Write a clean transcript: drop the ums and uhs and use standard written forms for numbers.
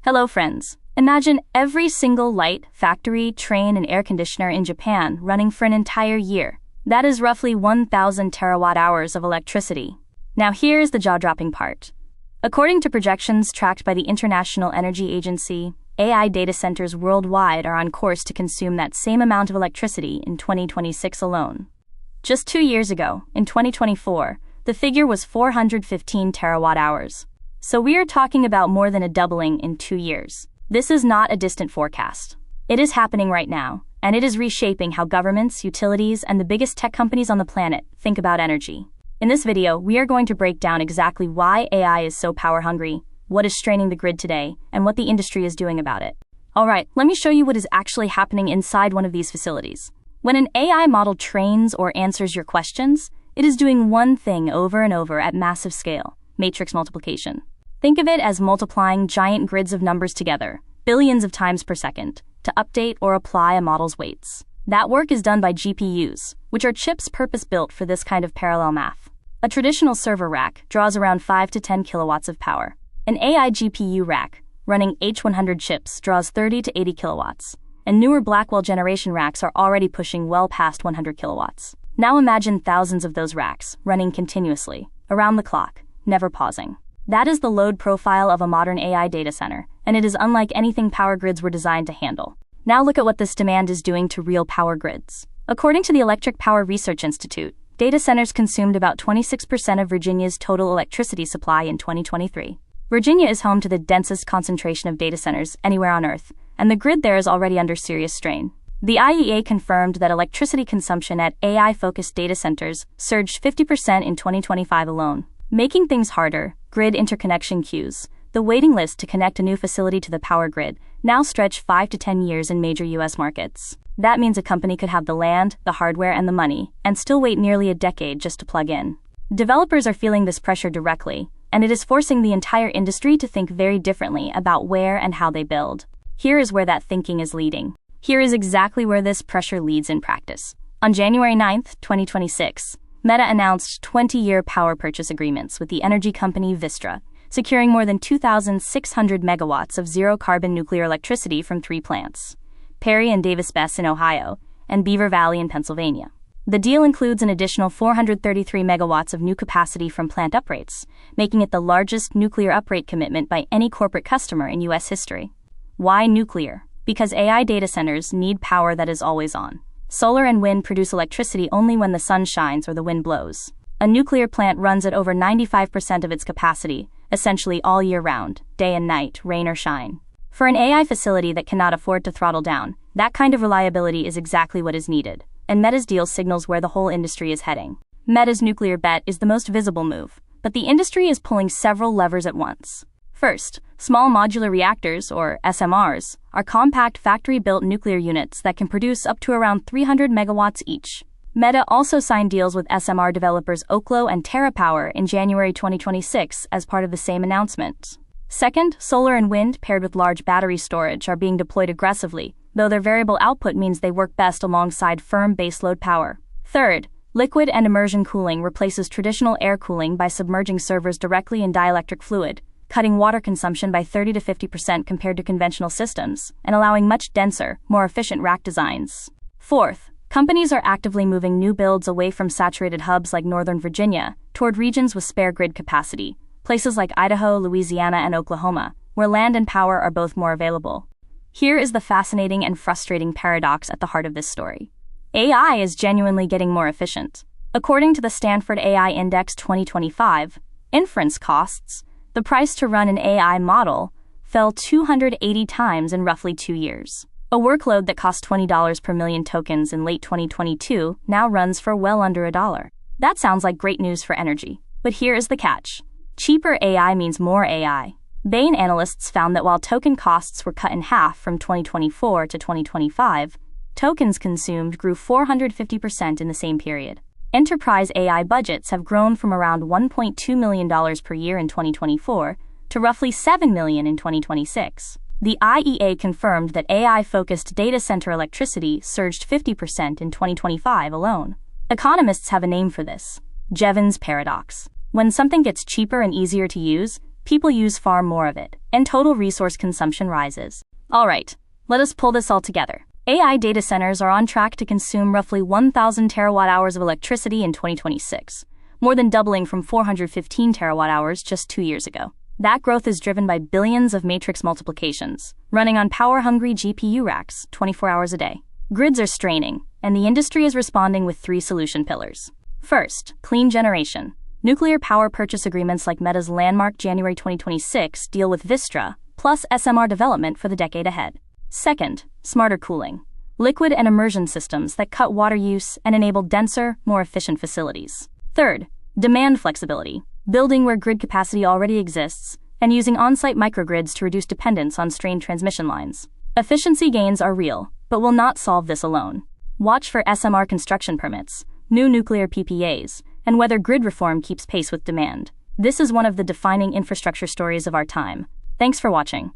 Hello friends. Imagine every single light, factory, train, and air conditioner in Japan running for an entire year. That is roughly 1,000 terawatt-hours of electricity. Now here's the jaw-dropping part. According to projections tracked by the International Energy Agency, AI data centers worldwide are on course to consume that same amount of electricity in 2026 alone. Just 2 years ago, in 2024, the figure was 415 terawatt-hours. So we are talking about more than a doubling in 2 years. This is not a distant forecast. It is happening right now, and it is reshaping how governments, utilities, and the biggest tech companies on the planet think about energy. In this video, we are going to break down exactly why AI is so power-hungry, what is straining the grid today, and what the industry is doing about it. Alright, let me show you what is actually happening inside one of these facilities. When an AI model trains or answers your questions, it is doing one thing over and over at massive scale: matrix multiplication. Think of it as multiplying giant grids of numbers together, billions of times per second, to update or apply a model's weights. That work is done by GPUs, which are chips purpose-built for this kind of parallel math. A traditional server rack draws around 5 to 10 kilowatts of power. An AI GPU rack, running H100 chips, draws 30 to 80 kilowatts, and newer Blackwell generation racks are already pushing well past 100 kilowatts. Now imagine thousands of those racks, running continuously, around the clock, never pausing. That is the load profile of a modern AI data center, and it is unlike anything power grids were designed to handle. Now look at what this demand is doing to real power grids. According to the Electric Power Research Institute, data centers consumed about 26% of Virginia's total electricity supply in 2023. Virginia is home to the densest concentration of data centers anywhere on Earth, and the grid there is already under serious strain. The IEA confirmed that electricity consumption at AI-focused data centers surged 50% in 2025 alone. Making things harder, grid interconnection queues, the waiting list to connect a new facility to the power grid, now stretch 5 to 10 years in major U.S. markets. That means a company could have the land, the hardware, and the money, and still wait nearly a decade just to plug in. Developers are feeling this pressure directly, and it is forcing the entire industry to think very differently about where and how they build. Here is where that thinking is leading. Here is exactly where this pressure leads in practice. On January 9, 2026, Meta announced 20-year power purchase agreements with the energy company Vistra, securing more than 2,600 megawatts of zero-carbon nuclear electricity from 3 plants: Perry and Davis-Besse in Ohio, and Beaver Valley in Pennsylvania. The deal includes an additional 433 megawatts of new capacity from plant uprates, making it the largest nuclear uprate commitment by any corporate customer in U.S. history. Why nuclear? Because AI data centers need power that is always on. Solar and wind produce electricity only when the sun shines or the wind blows. A nuclear plant runs at over 95% of its capacity, essentially all year round, day and night, rain or shine. For an AI facility that cannot afford to throttle down, that kind of reliability is exactly what is needed, and Meta's deal signals where the whole industry is heading. Meta's nuclear bet is the most visible move, but the industry is pulling several levers at once. First, small modular reactors, or SMRs, are compact factory-built nuclear units that can produce up to around 300 megawatts each. Meta also signed deals with SMR developers Oklo and TerraPower in January 2026 as part of the same announcement. Second, solar and wind paired with large battery storage are being deployed aggressively, though their variable output means they work best alongside firm baseload power. Third, liquid and immersion cooling replaces traditional air cooling by submerging servers directly in dielectric fluid, cutting water consumption by 30 to 50% compared to conventional systems, and allowing much denser, more efficient rack designs. Fourth, companies are actively moving new builds away from saturated hubs like Northern Virginia toward regions with spare grid capacity, places like Idaho, Louisiana, and Oklahoma, where land and power are both more available. Here is the fascinating and frustrating paradox at the heart of this story. AI is genuinely getting more efficient. According to the Stanford AI Index 2025, inference costs, the price to run an AI model, fell 280 times in roughly 2 years. A workload that cost $20 per million tokens in late 2022 now runs for well under $1. That sounds like great news for energy. But here is the catch. Cheaper AI means more AI. Bain analysts found that while token costs were cut in half from 2024 to 2025, tokens consumed grew 450% in the same period. Enterprise AI budgets have grown from around $1.2 million per year in 2024 to roughly $7 million in 2026. The IEA confirmed that AI-focused data center electricity surged 50% in 2025 alone. Economists have a name for this: Jevons paradox. When something gets cheaper and easier to use, people use far more of it, and total resource consumption rises. Alright, let us pull this all together. AI data centers are on track to consume roughly 1,000 terawatt-hours of electricity in 2026, more than doubling from 415 terawatt-hours just 2 years ago. That growth is driven by billions of matrix multiplications, running on power-hungry GPU racks 24 hours a day. Grids are straining, and the industry is responding with 3 solution pillars. First, clean generation. Nuclear power purchase agreements like Meta's landmark January 2026 deal with Vistra, plus SMR development for the decade ahead. Second, smarter cooling. Liquid and immersion systems that cut water use and enable denser, more efficient facilities. Third, demand flexibility. Building where grid capacity already exists, and using on-site microgrids to reduce dependence on strained transmission lines. Efficiency gains are real, but will not solve this alone. Watch for SMR construction permits, new nuclear PPAs, and whether grid reform keeps pace with demand. This is one of the defining infrastructure stories of our time. Thanks for watching.